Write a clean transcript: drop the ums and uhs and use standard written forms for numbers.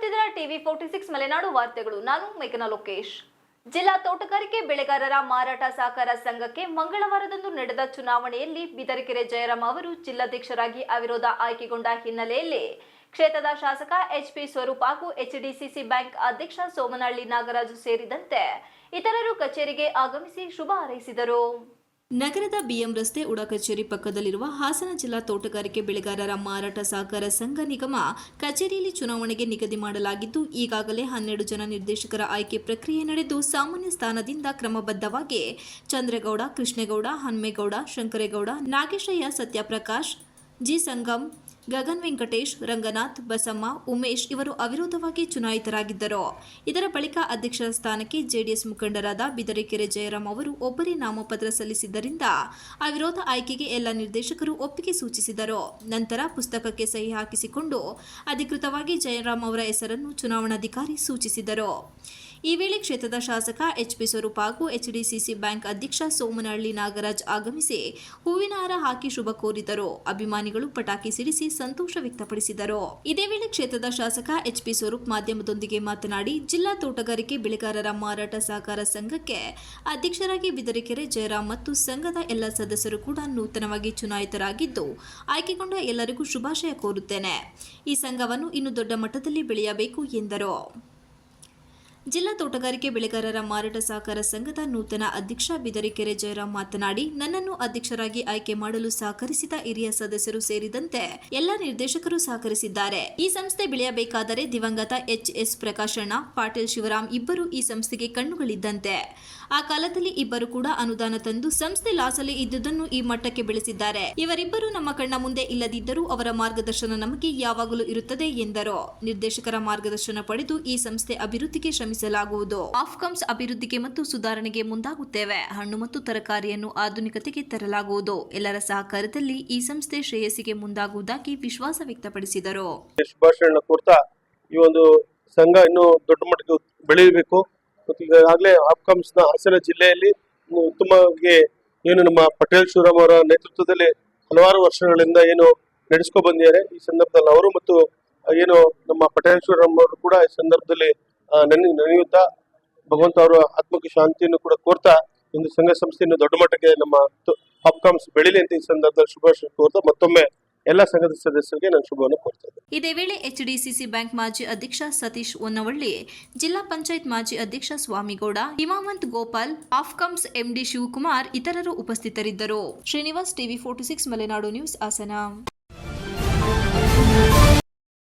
ನೋಡ್ತಿದ್ದೀರಾ ಟಿವಿ 46 ಮಲೆನಾಡು ವಾರ್ತೆಗಳು. ನಾನು ಮೇಘನಾ ಲೋಕೇಶ್. ಜಿಲ್ಲಾ ತೋಟಗಾರಿಕೆ ಬೆಳೆಗಾರರ ಮಾರಾಟ ಸಹಕಾರ ಸಂಘಕ್ಕೆ ಮಂಗಳವಾರದಂದು ನಡೆದ ಚುನಾವಣೆಯಲ್ಲಿ ಬಿದರಕೆರೆ ಜಯರಾಮ್ ಅವರು ಜಿಲ್ಲಾಧ್ಯಕ್ಷರಾಗಿ ಅವಿರೋಧ ಆಯ್ಕೆಗೊಂಡ ಹಿನ್ನೆಲೆಯಲ್ಲಿ ಕ್ಷೇತ್ರದ ಶಾಸಕ ಎಚ್ಪಿ ಸ್ವರೂಪ್ ಹಾಗೂ ಎಚ್ಡಿಸಿಸಿ ಬ್ಯಾಂಕ್ ಅಧ್ಯಕ್ಷ ಸೋಮನಹಳ್ಳಿ ನಾಗರಾಜು ಸೇರಿದಂತೆ ಇತರರು ಕಚೇರಿಗೆ ಆಗಮಿಸಿ ಶುಭ ಹಾರೈಸಿದರು. ನಗರದ ಬಿಎಂ ರಸ್ತೆ ಉಡಾ ಕಚೇರಿ ಪಕ್ಕದಲ್ಲಿರುವ ಹಾಸನ ಜಿಲ್ಲಾ ತೋಟಗಾರಿಕೆ ಬೆಳೆಗಾರರ ಮಾರಾಟ ಸಹಕಾರ ಸಂಘ ನಿಗಮ ಕಚೇರಿಯಲ್ಲಿ ಚುನಾವಣೆಗೆ ನಿಗದಿ ಮಾಡಲಾಗಿದ್ದು, ಈಗಾಗಲೇ 12 ಜನ ನಿರ್ದೇಶಕರ ಆಯ್ಕೆ ಪ್ರಕ್ರಿಯೆ ನಡೆದು ಸಾಮಾನ್ಯ ಸ್ಥಾನದಿಂದ ಕ್ರಮಬದ್ಧವಾಗಿ ಚಂದ್ರೇಗೌಡ, ಕೃಷ್ಣೇಗೌಡ, ಹನುಮೇಗೌಡ, ಶಂಕರೇಗೌಡ, ನಾಗೇಶಯ್ಯ, ಸತ್ಯಪ್ರಕಾಶ್, ಜಿ ಸಂಗಮ್, ಗಗನ್ ವೆಂಕಟೇಶ್, ರಂಗನಾಥ್, ಬಸಮ್ಮ, ಉಮೇಶ್ ಇವರು ಅವಿರೋಧವಾಗಿ ಚುನಾಯಿತರಾಗಿದ್ದರು. ಇದರ ಬಳಿಕ ಅಧ್ಯಕ್ಷರ ಸ್ಥಾನಕ್ಕೆ ಜೆಡಿಎಸ್ ಮುಖಂಡರಾದ ಬಿದರಕೆರೆ ಜಯರಾಮ್ ಅವರು ಒಬ್ಬರೇ ನಾಮಪತ್ರ ಸಲ್ಲಿಸಿದ್ದರಿಂದ ಅವಿರೋಧ ಆಯ್ಕೆಗೆ ಎಲ್ಲ ನಿರ್ದೇಶಕರು ಒಪ್ಪಿಗೆ ಸೂಚಿಸಿದರು. ನಂತರ ಪುಸ್ತಕಕ್ಕೆ ಸಹಿ ಹಾಕಿಸಿಕೊಂಡು ಅಧಿಕೃತವಾಗಿ ಜಯರಾಮ್ ಅವರ ಹೆಸರನ್ನು ಚುನಾವಣಾಧಿಕಾರಿ ಸೂಚಿಸಿದರು. ಈ ವೇಳೆ ಕ್ಷೇತ್ರದ ಶಾಸಕ ಎಚ್ಪಿ ಸ್ವರೂಪ್ ಹಾಗೂ ಎಚ್ಡಿಸಿಸಿ ಬ್ಯಾಂಕ್ ಅಧ್ಯಕ್ಷ ಸೋಮನಹಳ್ಳಿ ನಾಗರಾಜ್ ಆಗಮಿಸಿ ಹೂವಿನ ಹಾರ ಹಾಕಿ ಶುಭ ಕೋರಿದರು. ಅಭಿಮಾನಿಗಳು ಪಟಾಕಿ ಸಿಡಿಸಿ ಸಂತೋಷ ವ್ಯಕ್ತಪಡಿಸಿದರು. ಇದೇ ವೇಳೆ ಕ್ಷೇತ್ರದ ಶಾಸಕ ಎಚ್ಪಿ ಸ್ವರೂಪ್ ಮಾಧ್ಯಮದೊಂದಿಗೆ ಮಾತನಾಡಿ, ಜಿಲ್ಲಾ ತೋಟಗಾರಿಕೆ ಬೆಳೆಗಾರರ ಮಾರಾಟ ಸಹಕಾರ ಸಂಘಕ್ಕೆ ಅಧ್ಯಕ್ಷರಾಗಿ ಬಿದರಕೆರೆ ಜಯರಾಮ್ ಮತ್ತು ಸಂಘದ ಎಲ್ಲ ಸದಸ್ಯರು ಕೂಡ ನೂತನವಾಗಿ ಚುನಾಯಿತರಾಗಿದ್ದು, ಆಯ್ಕೆಗೊಂಡ ಎಲ್ಲರಿಗೂ ಶುಭಾಶಯ ಕೋರುತ್ತೇನೆ. ಈ ಸಂಘವನ್ನು ಇನ್ನೂ ದೊಡ್ಡ ಮಟ್ಟದಲ್ಲಿ ಬೆಳೆಯಬೇಕು ಎಂದರು. ಜಿಲ್ಲಾ ತೋಟಗಾರಿಕೆ ಬೆಳೆಗಾರರ ಮಾರಾಟ ಸಹಕಾರ ಸಂಘದ ನೂತನ ಅಧ್ಯಕ್ಷ ಬಿದರಕೆರೆ ಜಯರಾಮ್ ಮಾತನಾಡಿ, ನನ್ನನ್ನು ಅಧ್ಯಕ್ಷರಾಗಿ ಆಯ್ಕೆ ಮಾಡಲು ಸಹಕರಿಸಿದ ಹಿರಿಯ ಸದಸ್ಯರು ಸೇರಿದಂತೆ ಎಲ್ಲ ನಿರ್ದೇಶಕರು ಸಹಕರಿಸಿದ್ದಾರೆ. ಈ ಸಂಸ್ಥೆ ಬೆಳೆಯಬೇಕಾದರೆ ದಿವಂಗತ ಎಚ್.ಎಸ್. ಪ್ರಕಾಶಣ್ಣ, ಪಾಟೀಲ್ ಶಿವರಾಮ್ ಇಬ್ಬರು ಈ ಸಂಸ್ಥೆಗೆ ಕಣ್ಣುಗಳಿದ್ದಂತೆ. ಆ ಕಾಲದಲ್ಲಿ ಇಬ್ಬರು ಕೂಡ ಅನುದಾನ ತಂದು ಸಂಸ್ಥೆ ಲಾಸಲ್ಲಿ ಇದ್ದುದನ್ನು ಈ ಮಟ್ಟಕ್ಕೆ ಬೆಳೆಸಿದ್ದಾರೆ. ಇವರಿಬ್ಬರು ನಮ್ಮ ಕಣ್ಣ ಮುಂದೆ ಇಲ್ಲದಿದ್ದರೂ ಅವರ ಮಾರ್ಗದರ್ಶನ ನಮಗೆ ಯಾವಾಗಲೂ ಇರುತ್ತದೆ ಎಂದರು. ನಿರ್ದೇಶಕರ ಮಾರ್ಗದರ್ಶನ ಪಡೆದು ಈ ಸಂಸ್ಥೆ ಅಭಿವೃದ್ಧಿಗೆ ಶ್ರಮಿಸಲಾಗುವುದು. ಆಫ್ಕಮ್ಸ್ ಅಭಿವೃದ್ಧಿಗೆ ಮತ್ತು ಸುಧಾರಣೆಗೆ ಮುಂದಾಗುತ್ತೇವೆ. ಹಣ್ಣು ಮತ್ತು ತರಕಾರಿಯನ್ನು ಆಧುನಿಕತೆಗೆ ತರಲಾಗುವುದು. ಎಲ್ಲರ ಸಹಕಾರದಲ್ಲಿ ಈ ಸಂಸ್ಥೆ ಶ್ರೇಯಸ್ಸಿಗೆ ಮುಂದಾಗುವುದಾಗಿ ವಿಶ್ವಾಸ ವ್ಯಕ್ತಪಡಿಸಿದರು. ಈ ಒಂದು ಸಂಘ ಇನ್ನೂ ದೊಡ್ಡ ಮಟ್ಟಕ್ಕೆ ಬೆಳೆಯಬೇಕು ಮತ್ತು ಈಗಾಗಲೇ ಆಫ್ಕಮ್ಸ್ ನ ಹಾಸನ ಜಿಲ್ಲೆಯಲ್ಲಿ ಉತ್ತಮವಾಗಿ ಏನು ನಮ್ಮ ಪಟೇಲ್ ಶಿವರಾಮ್ ಅವರ ನೇತೃತ್ವದಲ್ಲಿ ಹಲವಾರು ವರ್ಷಗಳಿಂದ ಏನು ನಡೆಸ್ಕೊ ಬಂದಿದ್ದಾರೆ. ಈ ಸಂದರ್ಭದಲ್ಲಿ ಅವರು ಮತ್ತು ಏನು ನಮ್ಮ ಪಟೇಲ್ ಶಿವರಾಮ್ ಅವರು ಕೂಡ ಈ ಸಂದರ್ಭದಲ್ಲಿ ನೆನೆಯುತ್ತಾ ಭಗವಂತ ಅವರ ಆತ್ಮಕ್ಕೆ ಶಾಂತಿಯನ್ನು ಕೂಡ ಕೋರ್ತಾ ಒಂದು ಸಂಘ ಸಂಸ್ಥೆಯನ್ನು ದೊಡ್ಡ ಮಟ್ಟಕ್ಕೆ ನಮ್ಮ ಆಫ್ಕಮ್ಸ್ ಬೆಳಿಲಿ ಅಂತ ಈ ಸಂದರ್ಭದಲ್ಲಿ ಶುಭಾಶಯ ಕೋರ್ತಾ ಮತ್ತೊಮ್ಮೆ ಎಲ್ಲ ಸಂಘದ ಸದಸ್ಯರಿಗೆ ನಾನು ಶುಭವನ್ನು ಕೋರ್ತೇನೆ. ಇದೇ ವೇಳೆ ಎಚ್ಡಿಸಿಸಿ ಬ್ಯಾಂಕ್ ಮಾಜಿ ಅಧ್ಯಕ್ಷ ಸತೀಶ್ ಹೊನ್ನವಳ್ಳಿ, ಜಿಲ್ಲಾ ಪಂಚಾಯತ್ ಮಾಜಿ ಅಧ್ಯಕ್ಷ ಸ್ವಾಮಿಗೌಡ, ಹಿಮಾವಂತ್ ಗೋಪಾಲ್, ಆಫ್ಕಮ್ಸ್ ಎಂಡಿ ಶಿವಕುಮಾರ್ ಇತರರು ಉಪಸ್ಥಿತರಿದ್ದರು. Srinivas, TV 46 Malenadu news, Hassan.